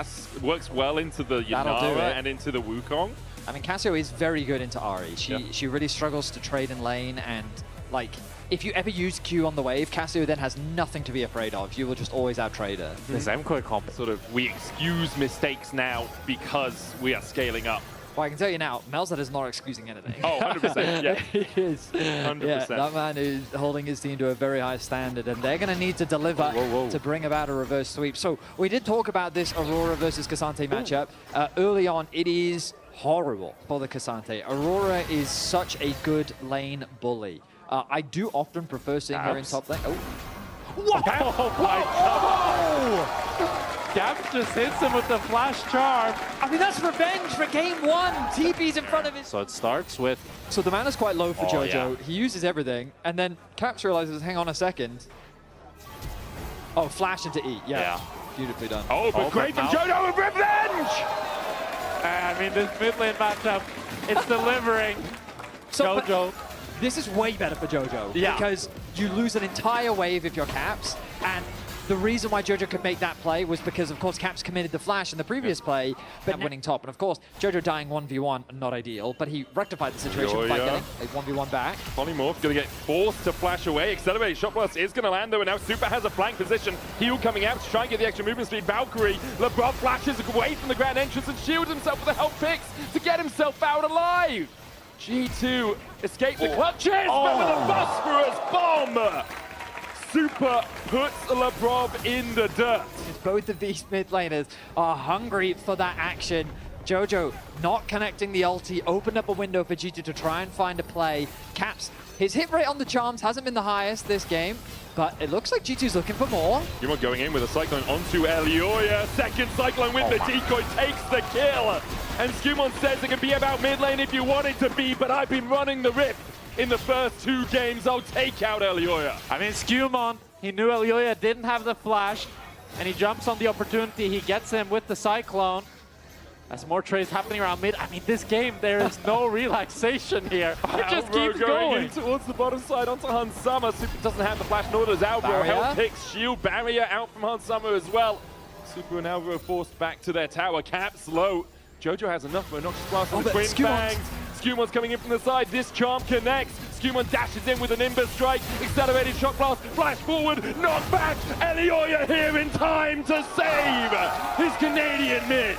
Cass works well into the Yunara and into the WuKong. I mean, Cassio is very good into Ahri. She really struggles to trade in lane, and like, if you ever use Q on the wave, Cassio then has nothing to be afraid of. You will just always out-trade her. This MKOI comp. Sort of, we excuse mistakes now because we are scaling up. Well, I can tell you now, Melzad is not excusing anything. Oh, 100%, yeah. He is. 100%. Yeah, that man is holding his team to a very high standard, and they're going to need to deliver to bring about a reverse sweep. So we did talk about this Aurora versus Cassante matchup. Early on, it is horrible for the Cassante. Aurora is such a good lane bully. I do often prefer seeing her in top lane. Oh. What? Oh my god! Gaps just hits him with the flash charm. I mean, that's revenge for game one. TP's in front of his. So it starts with... So the mana's quite low for Jojo. Yeah. He uses everything, and then Caps realizes, hang on a second. Oh, flash into E. Yeah. Beautifully done. Oh, but great from Jojo with revenge! I mean, this mid lane matchup, it's delivering. So, Jojo. This is way better for Jojo. Yeah. Because you lose an entire wave if you're Caps, and the reason why Jojo could make that play was because, of course, Caps committed the flash in the previous play, but winning top. And, of course, Jojo dying 1v1, not ideal, but he rectified the situation by getting a 1v1 back. Polymorph going to get forced to flash away. Accelerated shot blast is going to land, though, and now Supa has a flank position. Heal coming out to try and get the extra movement speed. Valkyrie, Labrov flashes away from the grand entrance and shields himself with the help picks to get himself out alive. G2 escaped the clutches, but with a phosphorus bomb! Supa puts Labrov in the dirt. Both of these mid laners are hungry for that action. Jojo not connecting the ulti, opened up a window for G2 to try and find a play. Caps, his hit rate on the charms hasn't been the highest this game, but it looks like G2's looking for more. Yuma going in with a Cyclone onto Elyoya. Second Cyclone with the decoy takes the kill. And SkewMond says it can be about mid lane if you want it to be, but I've been running the Rift in the first 2 games. I'll take out Elyoya. I mean, SkewMond, he knew Elyoya didn't have the flash, and he jumps on the opportunity. He gets him with the Cyclone. As more trades happening around mid, I mean, this game, there is no relaxation here. It just keeps going. In towards the bottom side onto Hansama. Supa doesn't have the flash, nor does Alvaro. Help picks, shield barrier out from Hansama as well. Supa and Alvaro forced back to their tower. Caps low. Jojo has enough for a Noxious Blast on the Twin Fangs. SkewMond's coming in from the side. This charm connects. SkewMond dashes in with a Nimbus strike. Accelerated shot blast. Flash forward. Knock back. Elyoya here in time to save his Canadian mid.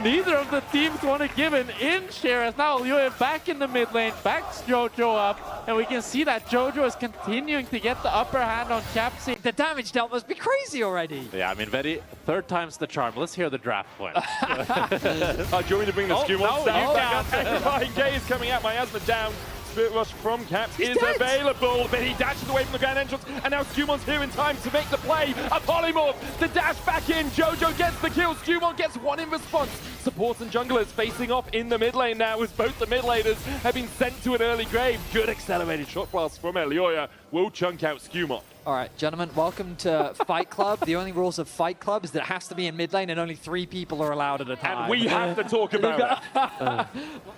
Neither of the teams want to give an inch here, as now Elyoya back in the mid lane, backs Jojo up, and we can see that Jojo is continuing to get the upper hand on Capsy. The damage dealt must be crazy already. Yeah, I mean, very third time's the charm. Let's hear the draft point. Do you want me to bring the SkewMond down? Terrifying gaze coming out, Miasma down. Spirit Rush from Caps is available, but he dashes away from the grand entrance, and now SkewMond's here in time to make the play. A polymorph to dash back in. Jojo gets the kill. SkewMond gets one in response. Supports and junglers facing off in the mid lane now, as both the mid laners have been sent to an early grave. Good accelerated shot blast from Elyoya will chunk out SkewMond. All right, gentlemen, welcome to Fight Club. The only rules of Fight Club is that it has to be in mid lane and only 3 people are allowed at a time. And we have to talk about it.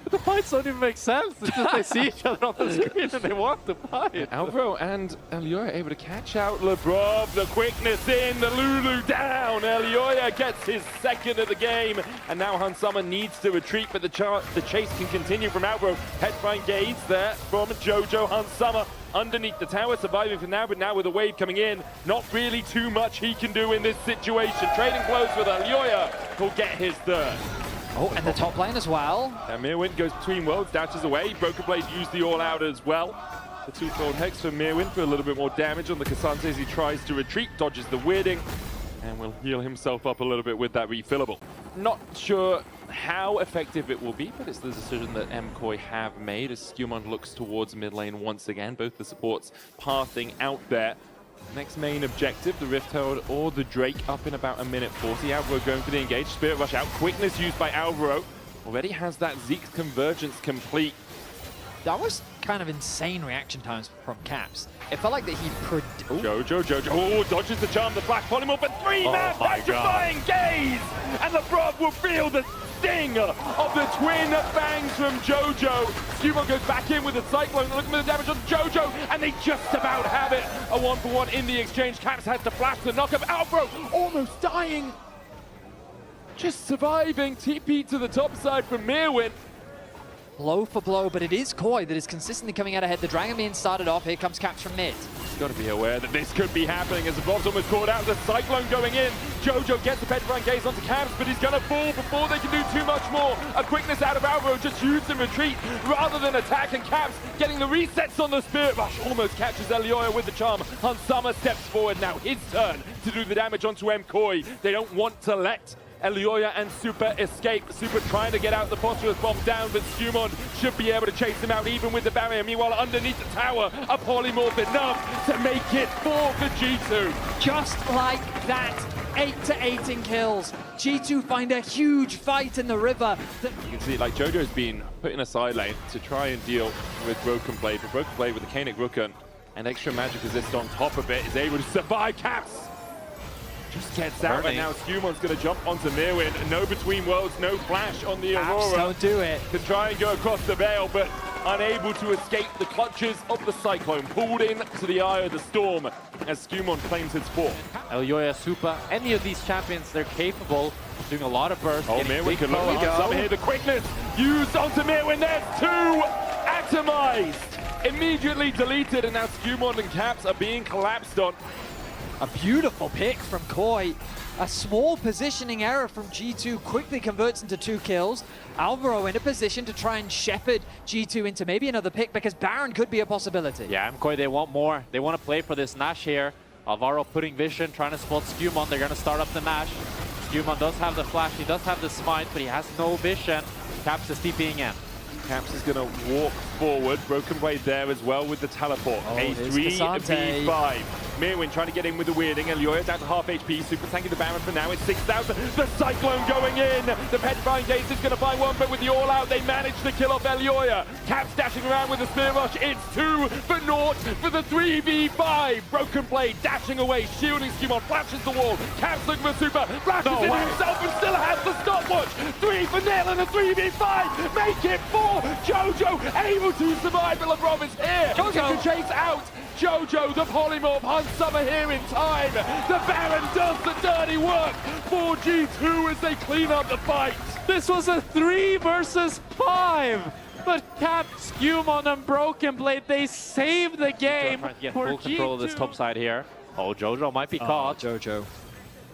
The fights don't even make sense. It's just they see each other on the screen and they want to fight. Alvaro and Elyoya able to catch out Labrov. The quickness in, the Lulu down. Elyoya gets his second of the game. And now Hansama needs to retreat, but the chase can continue from Alvaro. Headfine gaze there from Jojo. Hansama underneath the tower, surviving for now, but now with a wave coming in, not really too much he can do in this situation. Trading blows with Elyoya, who'll get his third. Oh, and the top lane as well. And Myrwn goes between worlds, dashes away. BrokenBlade used the all-out as well. The 2-fold Hex for Myrwn for a little bit more damage on the Cassante as he tries to retreat, dodges the weirding, and will heal himself up a little bit with that refillable. Not sure how effective it will be, but it's the decision that MKOI have made as SkewMond looks towards mid lane once again. Both the supports pathing out there. Next main objective, the Rift Herald or the Drake up in about 1:40. Alvaro going for the engage. Spirit Rush out. Quickness used by Alvaro. Already has that Zeke's convergence complete. That was kind of insane reaction times from Caps. It felt like that he... Jojo. Oh, dodges the charm, the flash polymorph, but 3-man petrifying gaze! And Labrov will feel the sting of the twin bangs from Jojo. SkewMond goes back in with the Cyclone, looking for the damage on Jojo, and they just about have it. A 1-for-1 in the exchange. Caps has to flash the knock-up. Alvaro almost dying. just surviving. TP to the top side from Myrwn. Blow for blow, but it is Koi that is consistently coming out ahead. The Dragon being started off. Here comes Caps from mid. He's got to be aware that this could be happening as the Bob's almost caught out. The Cyclone going in. Jojo gets the Petrifying Gaze onto Caps, but he's going to fall before they can do too much more. A quickness out of Alvaro, just used in retreat rather than attack, and Caps getting the resets on the Spirit Rush. Almost catches Elyoya with the charm. Hansama steps forward now. His turn to do the damage onto MKOI. They don't want to let Elyoya and Supa escape. Supa trying to get out the Phosphorus Bomb down, but SkewMond should be able to chase him out even with the barrier. Meanwhile, underneath the tower, a polymorph enough to make it 4 for G2. Just like that, 8 to 8 in kills. G2 find a huge fight in the river. You can see like Jojo's been put in a side lane to try and deal with BrokenBlade, but BrokenBlade with the Kainic Rakan and extra magic resist on top of it is able to survive. Caps just gets out, and now SkewMond's going to jump onto Myrwn. No between worlds, no flash on the Aurora. Don't do it. To try and go across the veil, but unable to escape the clutches of the Cyclone. Pulled in to the eye of the storm as SkewMond claims his fort. Elyoya, Supa, any of these champions, they're capable of doing a lot of bursts. Oh, Myrwn can look at some here. The quickness used onto Myrwn. There's 2 atomized. Immediately deleted, and now SkewMond and Caps are being collapsed on. A beautiful pick from Koi. A small positioning error from G2 quickly converts into 2 kills. Alvaro in a position to try and shepherd G2 into maybe another pick, because Baron could be a possibility. Yeah, MKOI, they want more. They want to play for this Nash here. Alvaro putting vision, trying to spot SkewMond. They're going to start up the Nash. SkewMond does have the flash, he does have the smite, but he has no vision. Caps is TPing in. Caps is going to walk forward. BrokenBlade there as well with the teleport. A 3v5. Myrwn trying to get in with the weirding. Elyoya down to half HP. Super tanking the Baron for now. It's 6,000. The Cyclone going in. The Petrifying Gaze is going to find one, but with the all-out, they manage to kill off Elyoya. Caps dashing around with the Spirit Rush. It's 2 for naught for the 3v5. BrokenBlade dashing away, shielding SkewMond, flashes the wall. Caps looking for Supa, flashes into himself and still has the stopwatch. 3 for nil and a 3v5. Make it 4. Jojo able to survive, but Labrov is here. Jojo can chase out Jojo, the polymorph. Hansama here in time. The Baron does the dirty work for G2 as they clean up the fight. This was a 3 versus 5. But Caps, SkewMond, and BrokenBlade, they saved the game. Trying to get full control of this top side here. Oh, Jojo might be caught. Jojo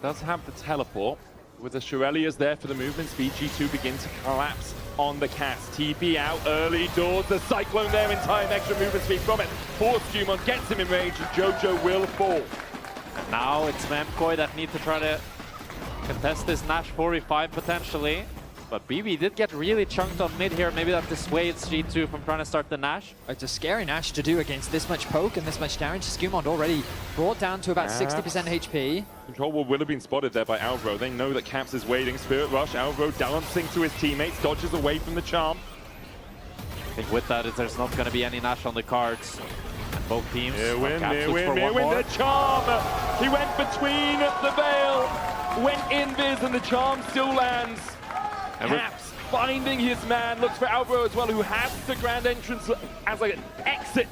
does have the teleport. With the Shurelias there for the movement speed, G2 begin to collapse on the Cats. TP out early doors. The Cyclone there in time. Extra movement speed from it. For SkewMond gets him in range, and Jojo will fall. And now it's MKOI that need to try to contest this Nash 4v5 potentially. But BB did get really chunked on mid here. Maybe that dissuades G2 from trying to start the Nash. It's a scary Nash to do against this much poke and this much damage. SkewMond already brought down to about 60% HP. Control wall will have been spotted there by Alvaro. They know that Caps is waiting. Spirit Rush, Alvaro dancing to his teammates, dodges away from the charm. I think with that, there's not going to be any Nash on the cards. And both teams. Myrwn the charm. He went between the veil, went invis, and the charm still lands. Caps finding his man, looks for Alvaro as well, who has the grand entrance as an exit.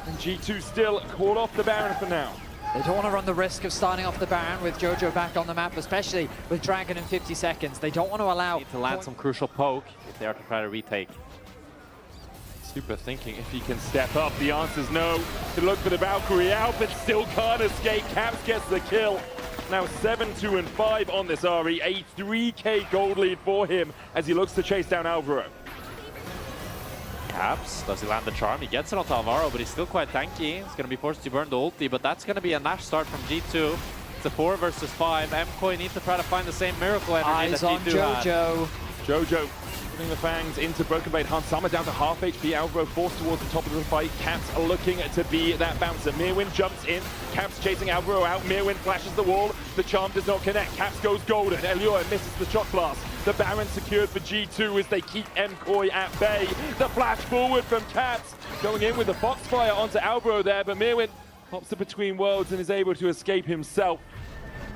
And G2 still caught off the Baron for now. They don't want to run the risk of starting off the Baron with Jojo back on the map, especially with Dragon in 50 seconds. They don't want to allow... Need to land some crucial poke if they are to try to retake. Super thinking if he can step up. The answer's no. To look for the Valkyrie out, but still can't escape. Caps gets the kill. Now 7-2-5 on this Ahri. A 3k gold lead for him as he looks to chase down Alvaro. Caps, does he land the charm? He gets it onto Alvaro, but he's still quite tanky. He's going to be forced to burn the ulti, but that's going to be a Nash start from G2. It's a 4 versus 5. MKOI needs to try to find the same miracle energy Eyes that on G2 Jojo. Jojo putting the fangs into BrokenBlade. Hansama down to half HP. Alvaro forced towards the top of the fight. Caps are looking to be that bouncer. Myrwn jumps in. Caps chasing Alvaro out. Myrwn flashes the wall. The charm does not connect. Caps goes golden. Elyoya misses the shot blast. The Baron secured for G2 as they keep MKOI at bay. The flash forward from Caps. Going in with the Foxfire onto Alvaro there, but Myrwn pops it between worlds and is able to escape himself.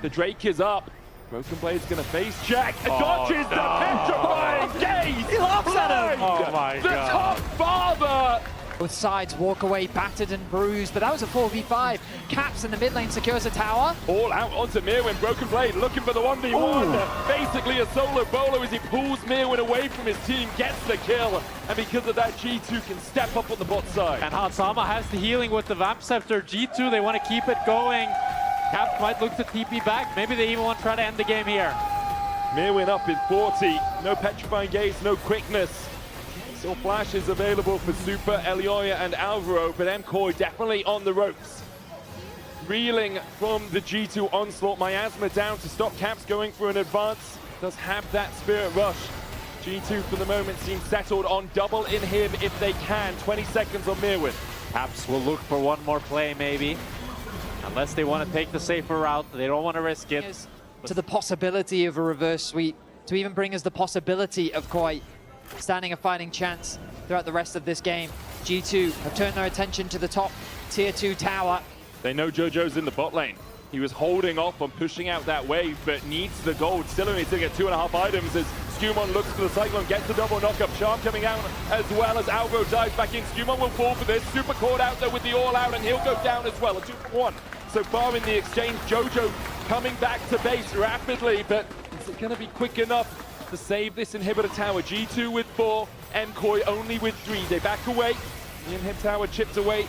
The Drake is up. BrokenBlade's gonna face Jack and dodges the petrifying gaze! He laughs at him! Oh my the god. top father Both sides walk away battered and bruised, but that was a 4v5. Caps in the mid lane secures a tower. All out onto Myrwn, BrokenBlade looking for the 1v1. Basically a solo bowler as he pulls Myrwn away from his team, gets the kill, and because of that, G2 can step up on the bot side. And Hansama has the healing with the Vamp Scepter. G2, they want to keep it going. Caps might look to TP back. Maybe they even want to try to end the game here. Myrwn up in 40. No Petrifying Gaze, no quickness. Still flashes available for Supa, Elyoya, and Alvaro, but MKOI definitely on the ropes. Reeling from the G2 onslaught, Miasma down to stop Caps going for an advance. Does have that Spirit Rush. G2 for the moment seems settled on double in him if they can. 20 seconds on Myrwn. Caps will look for one more play maybe. Unless they want to take the safer route, they don't want to risk it. To the possibility of a reverse sweep, to even bring us the possibility of KOI standing a fighting chance throughout the rest of this game. G2 have turned their attention to the top tier 2 tower. They know Jojo's in the bot lane. He was holding off on pushing out that wave, but needs the gold. Still only to get 2.5 items as SkewMond looks for the Cyclone, gets the double knockup. Charm coming out as well as Alvaro dives back in. SkewMond will fall for this. Super caught out there with the all-out, and he'll go down as well. A 2-for-1 so far in the exchange. Jojo coming back to base rapidly, but is it going to be quick enough to save this inhibitor tower? G2 with 4, MKOI only with 3. They back away. The inhib tower chipped away.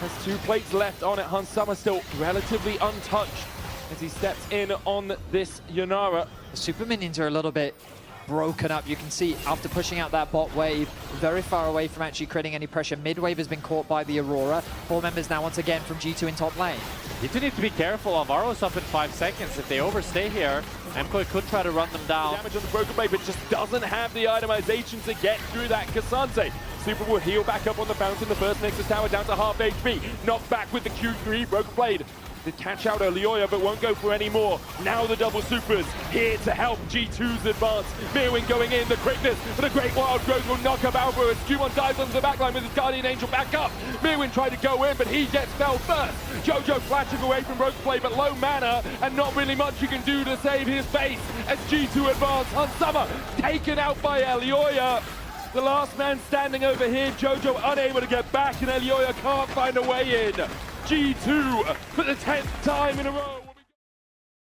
Has 2 plates left on it. Hansama still relatively untouched as he steps in on this Yunara. The super minions are a little bit broken up. You can see after pushing out that bot wave, very far away from actually creating any pressure. Mid wave has been caught by the Aurora. 4 members now once again from G2 in top lane. G2 need to be careful. Alvaro's up in 5 seconds. If they overstay here, MKOI could try to run them down. Damage on the BrokenBlade, but just doesn't have the itemization to get through that Cassante. Super will heal back up on the fountain. The first Nexus tower down to half HP. Knocked back with the Q3. BrokenBlade did catch out Elyoya, but won't go for any more. Now the double supers here to help G2's advance. Myrwn going in, the quickness, the Great Wild Growth will knock up Alvaro as SkewMond dives onto the backline with his Guardian Angel back up. Myrwn tried to go in, but he gets fell first. Jojo flashing away from BrokenBlade, but low mana, and not really much you can do to save his base as G2 advance. Hansama taken out by Elyoya. The last man standing over here, Jojo unable to get back, and Elyoya can't find a way in. G2 for the 10th time in a row.